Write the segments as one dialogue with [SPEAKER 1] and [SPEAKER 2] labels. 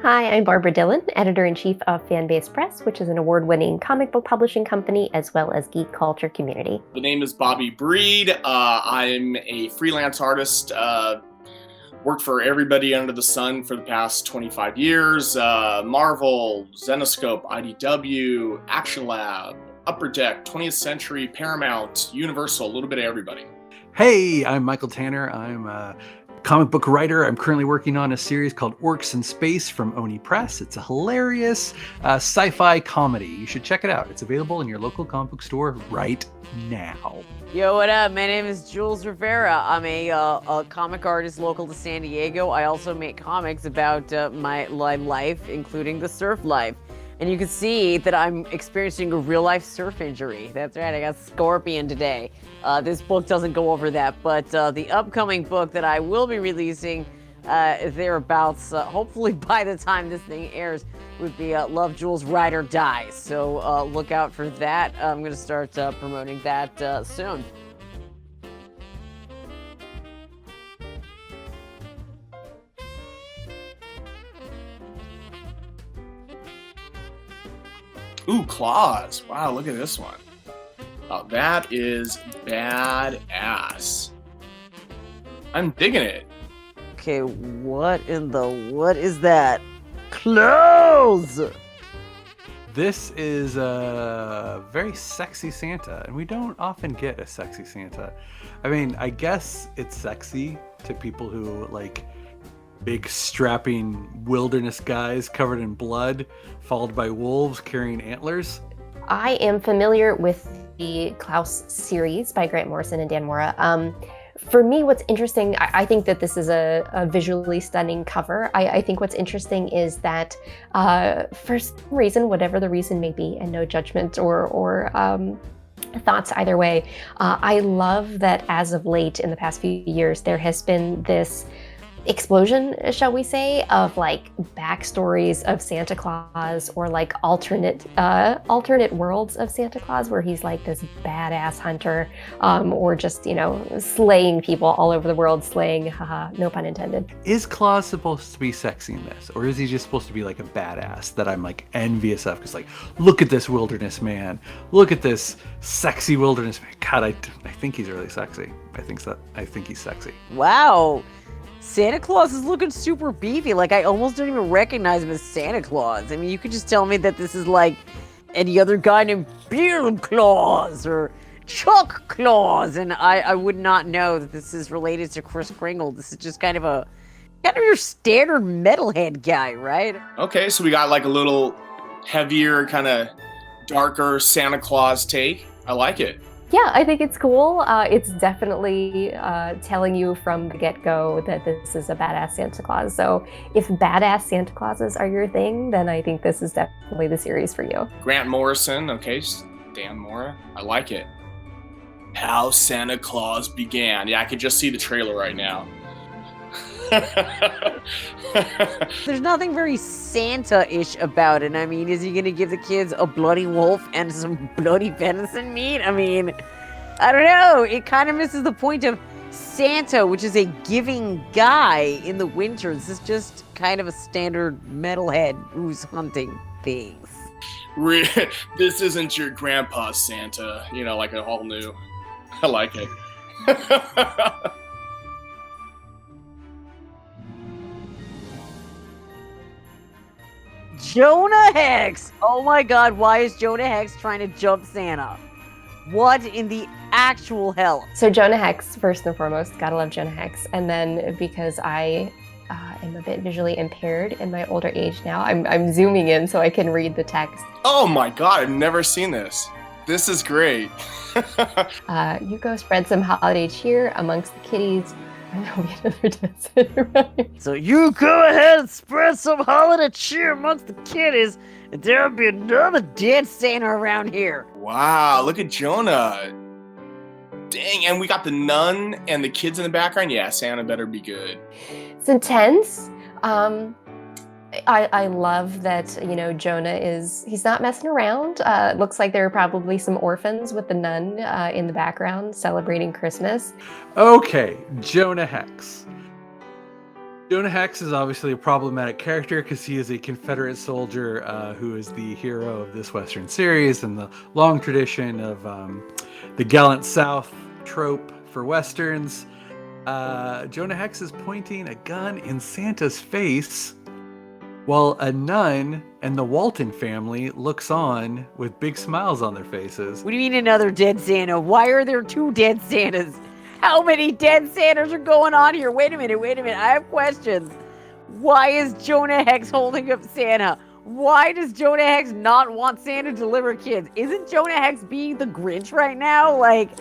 [SPEAKER 1] Hi, I'm Barbra Dillon, editor-in-chief of Fanbase Press, which is an award-winning comic book publishing company as well as geek culture community.
[SPEAKER 2] The name is Bobby Breed. I'm a freelance artist. Worked for everybody under the sun for the past 25 years. Marvel, Zenoscope, IDW, Action Lab, Upper Deck, 20th Century, Paramount, Universal, a little bit of everybody.
[SPEAKER 3] Hey, I'm Michael Tanner. I'm a comic book writer. I'm currently working on a series called Orcs in Space from Oni Press. It's a hilarious sci-fi comedy. You should check it out. It's available in your local comic book store right now.
[SPEAKER 4] Yo, what up? My name is Jules Rivera. I'm a comic artist local to San Diego. I also make comics about my life, including the surf life. And you can see that I'm experiencing a real-life surf injury. That's right, I got scorpion today. This book doesn't go over that, but the upcoming book that I will be releasing thereabouts, hopefully by the time this thing airs, would be Love, Jules, Ride or Die. So look out for that. I'm going to start promoting that soon.
[SPEAKER 2] Ooh, Claus. Wow, look at this one. Oh, that is badass. I'm digging it.
[SPEAKER 4] Okay, what is that? Claus!
[SPEAKER 3] This is a very sexy Santa, and we don't often get a sexy Santa. I mean, I guess it's sexy to people who like big strapping wilderness guys covered in blood, followed by wolves carrying antlers.
[SPEAKER 1] I am familiar with the Klaus series by Grant Morrison and Dan Mora. For me, what's interesting, I think that this is a visually stunning cover. I think what's interesting is that for some reason, whatever the reason may be, and no judgment or thoughts either way, I love that as of late in the past few years, there has been this explosion, shall we say, of like backstories of Santa Claus or like alternate worlds of Santa Claus where he's like this badass hunter or just, you know, slaying people all over the world, slaying, haha, no pun intended.
[SPEAKER 3] Is Claus supposed to be sexy in this, or is he just supposed to be like a badass that I'm like envious of? Because like, look at this wilderness man, look at this sexy wilderness man. God, I think he's really sexy. I think he's sexy.
[SPEAKER 4] Wow. Santa Claus is looking super beefy. Like, I almost don't even recognize him as Santa Claus. I mean, you could just tell me that this is like any other guy named Bill Claus or Chuck Claus, and I would not know that this is related to Kris Kringle. This is just kind of your standard metalhead guy, right?
[SPEAKER 2] Okay, so we got like a little heavier, kind of darker Santa Claus take. I like it.
[SPEAKER 1] Yeah, I think it's cool. It's definitely telling you from the get-go that this is a badass Santa Claus. So if badass Santa Clauses are your thing, then I think this is definitely the series for you.
[SPEAKER 2] Grant Morrison, okay, Dan Mora. I like it. How Santa Claus Began. Yeah, I could just see the trailer right now.
[SPEAKER 4] There's nothing very Santa-ish about it. I mean, is he gonna give the kids a bloody wolf and some bloody venison meat? I mean, I don't know. It kind of misses the point of Santa, which is a giving guy in the winter. This is just kind of a standard metalhead who's hunting things.
[SPEAKER 2] This isn't your grandpa's Santa, you know, like a whole new. I like it.
[SPEAKER 4] Jonah Hex! Oh my god, why is Jonah Hex trying to jump Santa? What in the actual hell?
[SPEAKER 1] So Jonah Hex, first and foremost, gotta love Jonah Hex. And then because I am a bit visually impaired in my older age now, I'm zooming in so I can read the text.
[SPEAKER 2] Oh my god, I've never seen this. This is great.
[SPEAKER 1] You go spread some holiday cheer amongst the kiddies. There'll be another dance.
[SPEAKER 4] So you go ahead and spread some holiday cheer amongst the kiddies, and there'll be another dead Santa around here.
[SPEAKER 2] Wow, look at Jonah. Dang, and we got the nun and the kids in the background. Yeah, Santa better be good.
[SPEAKER 1] It's intense. I love that, you know, Jonah he's not messing around. Looks like there are probably some orphans with the nun in the background celebrating Christmas.
[SPEAKER 3] Okay, Jonah Hex. Jonah Hex is obviously a problematic character because he is a Confederate soldier who is the hero of this Western series and the long tradition of the gallant South trope for Westerns. Jonah Hex is pointing a gun in Santa's face while a nun and the Walton family looks on with big smiles on their faces.
[SPEAKER 4] What do you mean another dead Santa? Why are there 2 dead Santas? How many dead Santas are going on here? Wait a minute. I have questions. Why is Jonah Hex holding up Santa? Why does Jonah Hex not want Santa to deliver kids? Isn't Jonah Hex being the Grinch right now? Like,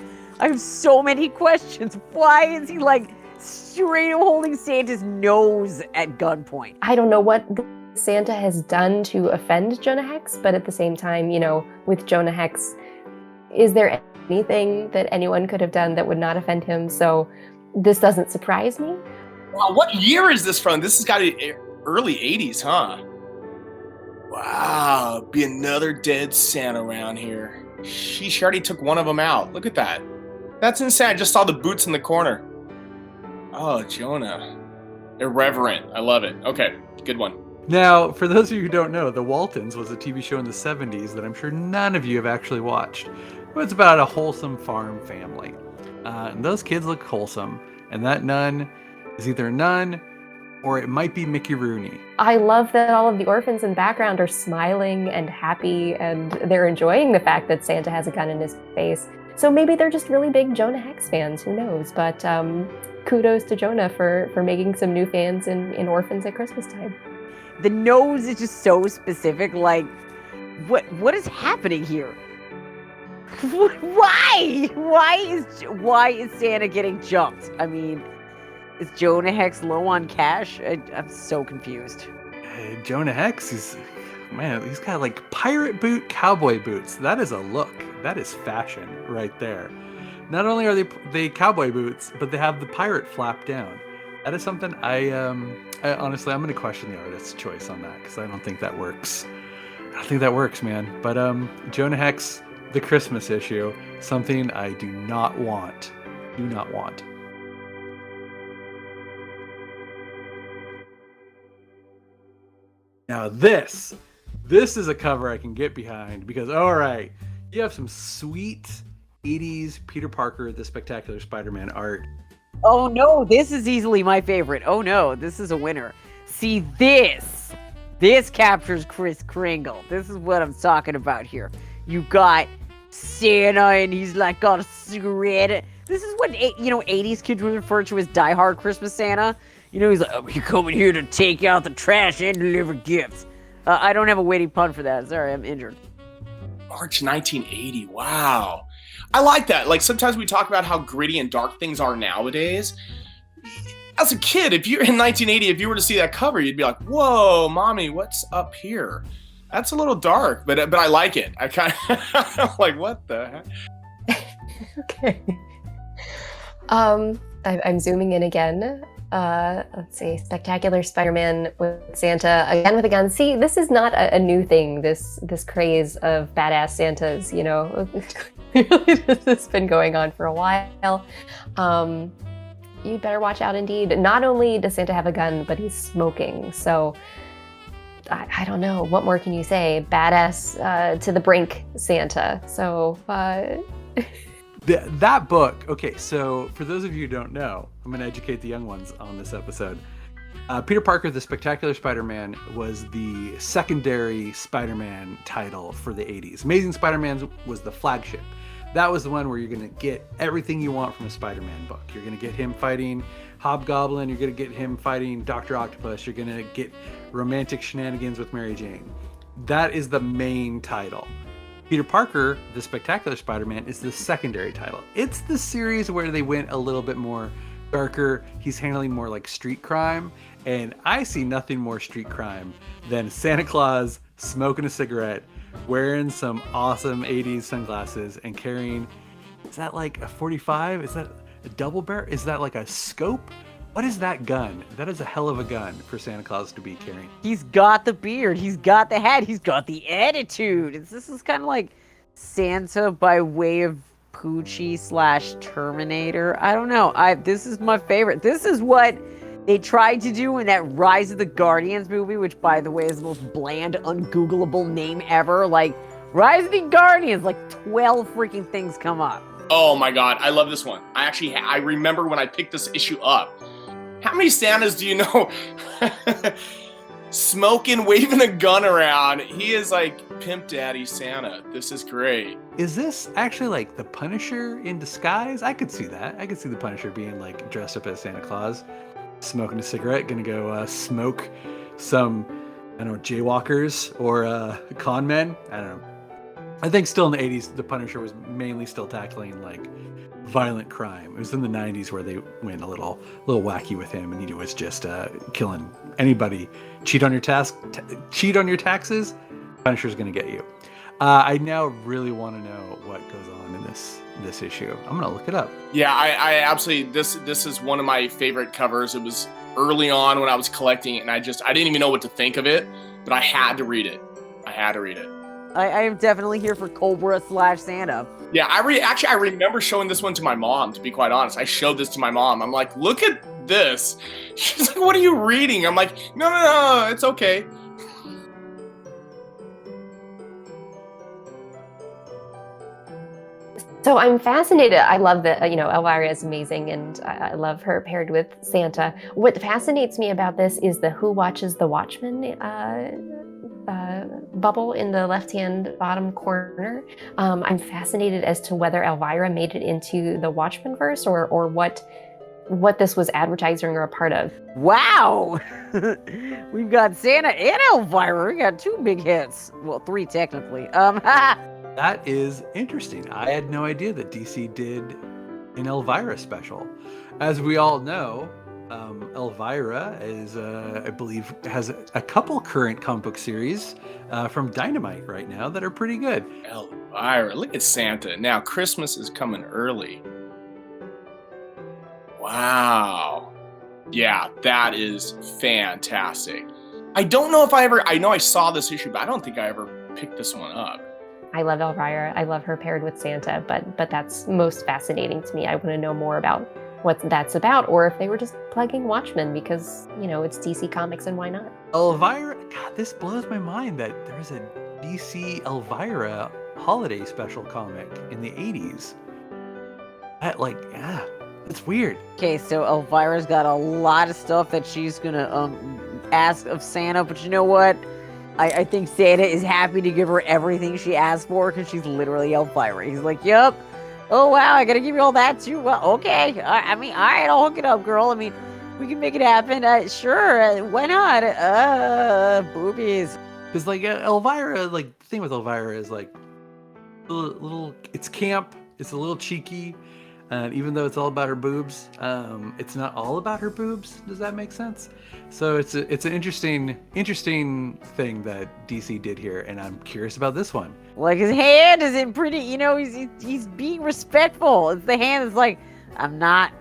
[SPEAKER 4] I have so many questions. Why is he, like, straight up holding Santa's nose at gunpoint?
[SPEAKER 1] I don't know what Santa has done to offend Jonah Hex, but at the same time, you know, with Jonah Hex, is there anything that anyone could have done that would not offend him? So this doesn't surprise me.
[SPEAKER 2] Wow, what year is this from? This has got to be early 80s, huh? Wow, be another dead Santa around here. She already took one of them out. Look at that. That's insane. I just saw the boots in the corner. Oh, Jonah. Irreverent. I love it. Okay, good one.
[SPEAKER 3] Now, for those of you who don't know, The Waltons was a TV show in the 70s that I'm sure none of you have actually watched. But it's about a wholesome farm family. And those kids look wholesome. And that nun is either a nun or it might be Mickey Rooney.
[SPEAKER 1] I love that all of the orphans in the background are smiling and happy, and they're enjoying the fact that Santa has a gun in his face. So maybe they're just really big Jonah Hex fans, who knows? But kudos to Jonah for making some new fans in orphans at Christmas time.
[SPEAKER 4] The nose is just so specific. Like, what is happening here? Why? Why is Santa getting jumped? I mean, is Jonah Hex low on cash? I'm so confused.
[SPEAKER 3] Jonah Hex, he's got like pirate boot cowboy boots. That is a look. That is fashion right there. Not only are they cowboy boots, but they have the pirate flap down. That is something I honestly, I'm going to question the artist's choice on that because I don't think that works. I don't think that works, man. But Jonah Hex, the Christmas issue, something I do not want. Do not want. Now this is a cover I can get behind because, all right, you have some sweet 80s Peter Parker, the Spectacular Spider-Man art.
[SPEAKER 4] Oh no, this is easily my favorite. Oh no, this is a winner. See, this captures Kris Kringle. This is what I'm talking about here. You got Santa and he's like got a cigarette. This is what, 80s kids would refer to as diehard Christmas Santa. You know, he's like, oh, you coming here to take out the trash and deliver gifts. I don't have a witty pun for that. Sorry, I'm injured.
[SPEAKER 2] March 1980. Wow. I like that. Like, sometimes we talk about how gritty and dark things are nowadays. As a kid, if you're in 1980, if you were to see that cover, you'd be like, whoa, mommy, what's up here? That's a little dark, but I like it. I kind of like, what the heck?
[SPEAKER 1] Okay. I'm zooming in again. Let's see, Spectacular Spider-Man with Santa, again with a gun. See, this is not a new thing, this craze of badass Santas, you know. This has been going on for a while. You'd better watch out indeed. Not only does Santa have a gun, but he's smoking, so I don't know, what more can you say? Badass to the brink Santa, so...
[SPEAKER 3] That book, okay, so for those of you who don't know, I'm going to educate the young ones on this episode. Peter Parker, the Spectacular Spider-Man was the secondary Spider-Man title for the 80s. Amazing Spider-Man was the flagship. That was the one where you're going to get everything you want from a Spider-Man book. You're going to get him fighting Hobgoblin, you're going to get him fighting Dr. Octopus, you're going to get romantic shenanigans with Mary Jane. That is the main title. Peter Parker, the Spectacular Spider-Man, is the secondary title. It's the series where they went a little bit more darker. He's handling more like street crime, and I see nothing more street crime than Santa Claus smoking a cigarette, wearing some awesome 80s sunglasses, and carrying, is that like a 45? Is that a double barrel? Is that like a scope? What is that gun? That is a hell of a gun for Santa Claus to be carrying.
[SPEAKER 4] He's got the beard, he's got the hat, he's got the attitude. This is kind of like Santa by way of Poochie / Terminator. I don't know. This is my favorite. This is what they tried to do in that Rise of the Guardians movie, which, by the way, is the most bland, ungoogleable name ever. Like, Rise of the Guardians, like 12 freaking things come up.
[SPEAKER 2] Oh my God, I love this one. I remember when I picked this issue up. How many Santas do you know smoking, waving a gun around? He is like Pimp Daddy Santa. This is great.
[SPEAKER 3] Is this actually like the Punisher in disguise? I could see that. I could see the Punisher being like dressed up as Santa Claus, smoking a cigarette, gonna go smoke some, I don't know, jaywalkers or con men. I don't know. I think still in the 80s, the Punisher was mainly still tackling like violent crime. It was in the 90s where they went a little wacky with him, and he was just killing anybody. Cheat on your taxes, Punisher's gonna get you. I now really want to know what goes on in this issue. I'm gonna look it up.
[SPEAKER 2] Yeah, I absolutely. This is one of my favorite covers. It was early on when I was collecting it, and I didn't even know what to think of it, but I had to read it.
[SPEAKER 4] I am definitely here for Cobra/Santa.
[SPEAKER 2] Yeah, I remember showing this one to my mom, to be quite honest. I showed this to my mom. I'm like, look at this. She's like, what are you reading? I'm like, no, it's okay.
[SPEAKER 1] So I'm fascinated. I love that, Elvira is amazing, and I love her paired with Santa. What fascinates me about this is the Who Watches the Watchmen bubble in the left-hand bottom corner. I'm fascinated as to whether Elvira made it into the Watchmen verse or what this was advertising or a part of.
[SPEAKER 4] Wow! We've got Santa and Elvira. We got 2 big hits. Well, 3 technically.
[SPEAKER 3] That is interesting. I had no idea that DC did an Elvira special. As we all know, Elvira is, I believe, has a couple current comic book series from Dynamite right now that are pretty good.
[SPEAKER 2] Elvira, look at Santa. Now Christmas is coming early. Wow. Yeah, that is fantastic. I don't know if I know I saw this issue, but I don't think I ever picked this one up.
[SPEAKER 1] I love Elvira. I love her paired with Santa, but that's most fascinating to me. I want to know more about what that's about, or if they were just plugging Watchmen because, it's DC Comics and why not?
[SPEAKER 3] Elvira, God, this blows my mind that there's a DC Elvira holiday special comic in the 80s. It's weird.
[SPEAKER 4] Okay, so Elvira's got a lot of stuff that she's gonna ask of Santa, but you know what? I think Santa is happy to give her everything she asked for because she's literally Elvira. He's like, yup. Oh, wow, I gotta give you all that too? Well, okay. I mean, all right, I'll hook it up, girl. I mean, we can make it happen. Sure, why not? Boobies.
[SPEAKER 3] Because, Elvira, the thing with Elvira is, little, it's camp, it's a little cheeky, and even though it's all about her boobs, it's not all about her boobs. Does that make sense? So it's an interesting thing that DC did here, and I'm curious about this one.
[SPEAKER 4] Like, his hand isn't pretty, he's being respectful. It's the hand that's like, I'm not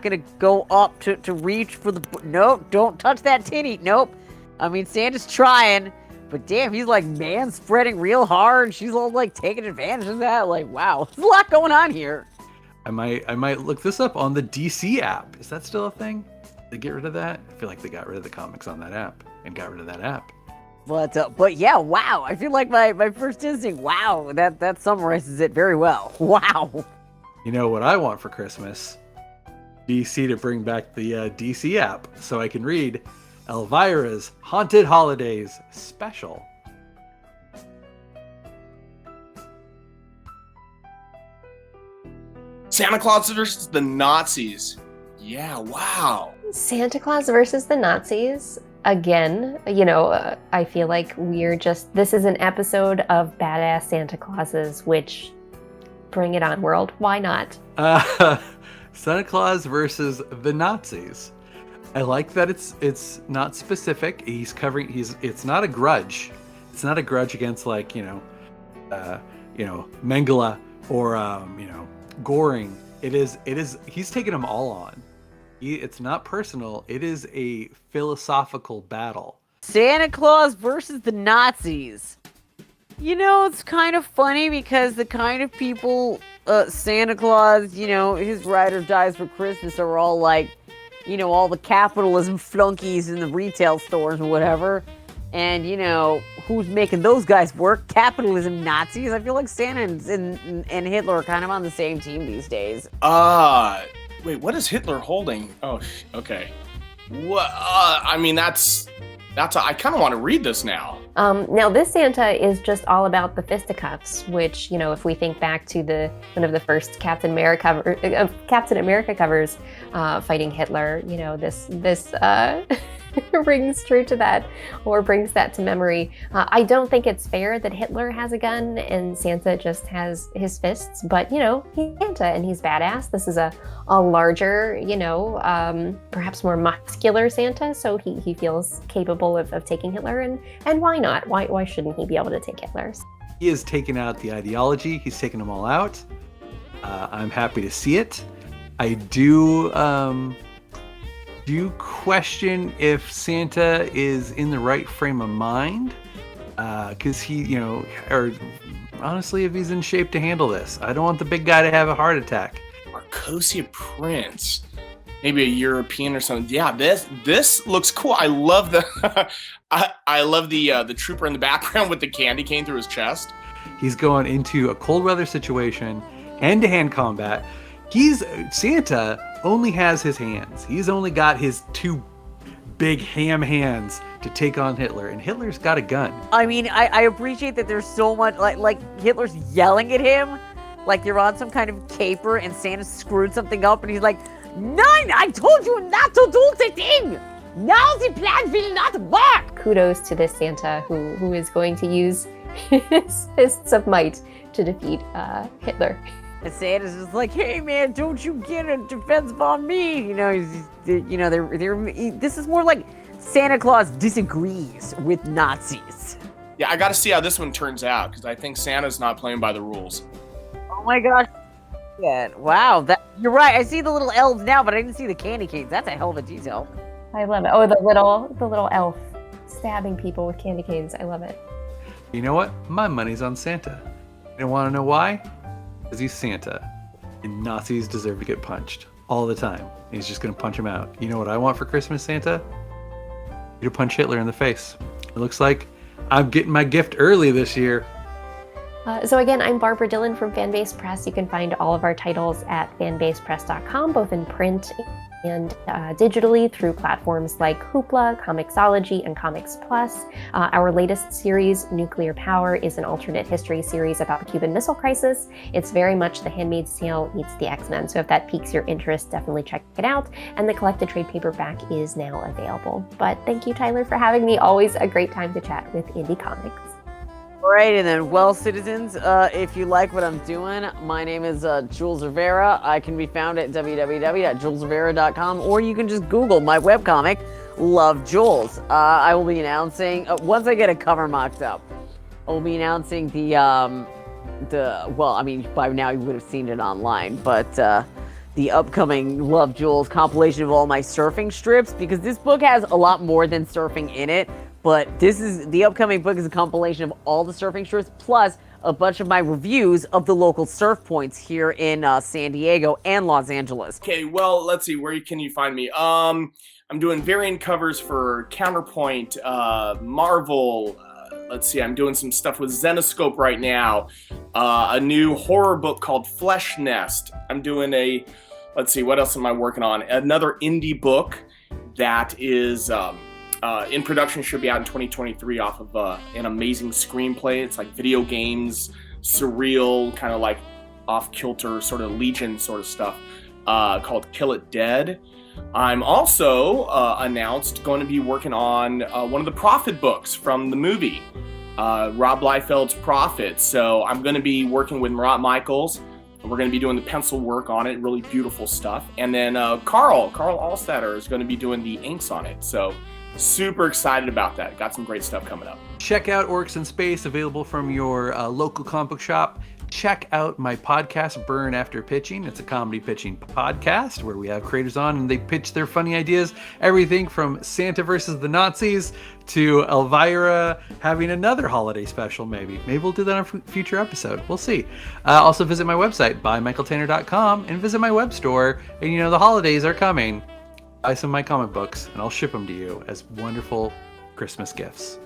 [SPEAKER 4] gonna go up to reach for the, nope, don't touch that titty, nope. I mean, Santa's trying, but damn, he's like man spreading real hard. She's all like taking advantage of that. Like, wow, there's a lot going on here.
[SPEAKER 3] I might look this up on the DC app. Is that still a thing? They get rid of that? I feel like they got rid of the comics on that app and got rid of that app.
[SPEAKER 4] But yeah, wow. I feel like my first instinct, wow, that summarizes it very well. Wow.
[SPEAKER 3] You know what I want for Christmas? DC to bring back the DC app so I can read Elvira's Haunted Holidays special.
[SPEAKER 2] Santa Claus versus the Nazis. Yeah, wow.
[SPEAKER 1] Santa Claus versus the Nazis. Again, I feel like this is an episode of Badass Santa Clauses, which, bring it on, world. Why not?
[SPEAKER 3] Santa Claus versus the Nazis. I like that it's not specific. It's not a grudge. It's not a grudge against Mengele or Goring. He's taking them all on. It's not personal. It is a philosophical battle.
[SPEAKER 4] Santa Claus versus the Nazis. It's kind of funny because the kind of people Santa Claus, his ride or dies for Christmas are all like, all the capitalism flunkies in the retail stores or whatever. And, who's making those guys work? Capitalism Nazis. I feel like Santa and Hitler are kind of on the same team these days.
[SPEAKER 2] Wait, what is Hitler holding? Oh, okay. What? I mean, that's. I kind of want to read this now.
[SPEAKER 1] Now, this Santa is just all about the fisticuffs, which, if we think back to one of the first Captain America covers fighting Hitler, this rings true to that, or brings that to memory. I don't think it's fair that Hitler has a gun and Santa just has his fists, but he's Santa and he's badass. This is a larger, perhaps more muscular Santa, so he feels capable of taking Hitler, and why not? Why shouldn't he be able to take Hitler's?
[SPEAKER 3] He has taken out the ideology. He's taken them all out. I'm happy to see it. I do question if Santa is in the right frame of mind, because or honestly, if he's in shape to handle this. I don't want the big guy to have a heart attack.
[SPEAKER 2] Marcosia Prince, maybe a European or something. Yeah, this looks cool. I love the I love the trooper in the background with the candy cane through his chest.
[SPEAKER 3] He's going into a cold weather situation, hand-to-hand combat. Santa only has his hands. He's only got his two big ham hands to take on Hitler, and Hitler's got a gun.
[SPEAKER 4] I mean, I appreciate that there's so much, like Hitler's yelling at him, like you're on some kind of caper and Santa screwed something up, and he's like, "Nine, I told you not to do the thing! Now the plan will not work!"
[SPEAKER 1] Kudos to this Santa who is going to use his fists of might to defeat Hitler.
[SPEAKER 4] And Santa's just like, "Hey man, don't you get a defense on me?" This is more like Santa Claus disagrees with Nazis.
[SPEAKER 2] Yeah, I got to see how this one turns out, because I think Santa's not playing by the rules.
[SPEAKER 4] Oh my gosh. Yeah, wow, you're right. I see the little elves now, but I didn't see the candy canes. That's a hell of a detail.
[SPEAKER 1] I love it. Oh, the little elf stabbing people with candy canes. I love it.
[SPEAKER 3] You know what? My money's on Santa. You want to know why? Because he's Santa, and Nazis deserve to get punched all the time. He's just going to punch them out. You know what I want for Christmas, Santa? You to punch Hitler in the face. It looks like I'm getting my gift early this year.
[SPEAKER 1] So again, I'm Barbra Dillon from Fanbase Press. You can find all of our titles at fanbasepress.com, both in print and digitally through platforms like Hoopla, Comixology, and Comics Plus. Our latest series, Nuclear Power, is an alternate history series about the Cuban Missile Crisis. It's very much The Handmaid's Tale meets the X-Men, so if that piques your interest, definitely check it out. And the collected trade paperback is now available. But thank you, Tyler, for having me. Always a great time to chat with IndiComix.
[SPEAKER 4] All right, and then, well, citizens, if you like what I'm doing, my name is Jules Rivera. I can be found at www.julesrivera.com, or you can just Google my webcomic, Love Jules. I will be announcing, once I get a cover mocked up, I will be announcing well, I mean, by now you would have seen it online, but the upcoming Love Jules compilation of all my surfing strips, because this book has a lot more than surfing in it. But the upcoming book is a compilation of all the surfing strips, plus a bunch of my reviews of the local surf points here in San Diego and Los Angeles.
[SPEAKER 2] Okay, well, let's see, where can you find me? I'm doing variant covers for Counterpoint, Marvel. Let's see, I'm doing some stuff with Zenescope right now. A new horror book called Flesh Nest. I'm doing let's see, what else am I working on? Another indie book that is... in production, should be out in 2023 off of an amazing screenplay. It's like video games, surreal, kind of like off-kilter, sort of Legion sort of stuff, called Kill It Dead. I'm also announced going to be working on one of the Prophet books from the movie, Rob Liefeld's Prophet. So I'm going to be working with Murat Michaels. We're going to be doing the pencil work on it, really beautiful stuff. And then Carl Alstadter is going to be doing the inks on it. So super excited about that. Got some great stuff coming up.
[SPEAKER 3] Check out Orcs in Space, available from your local comic book shop. Check out my podcast, Burn After Pitching. It's a comedy pitching podcast where we have creators on and they pitch their funny ideas. Everything from Santa versus the Nazis to Elvira having another holiday special, maybe. Maybe we'll do that on a future episode. We'll see. Also visit my website, buymichaeltanner.com, and visit my web store. And the holidays are coming. buy some of my comic books, and I'll ship them to you as wonderful Christmas gifts.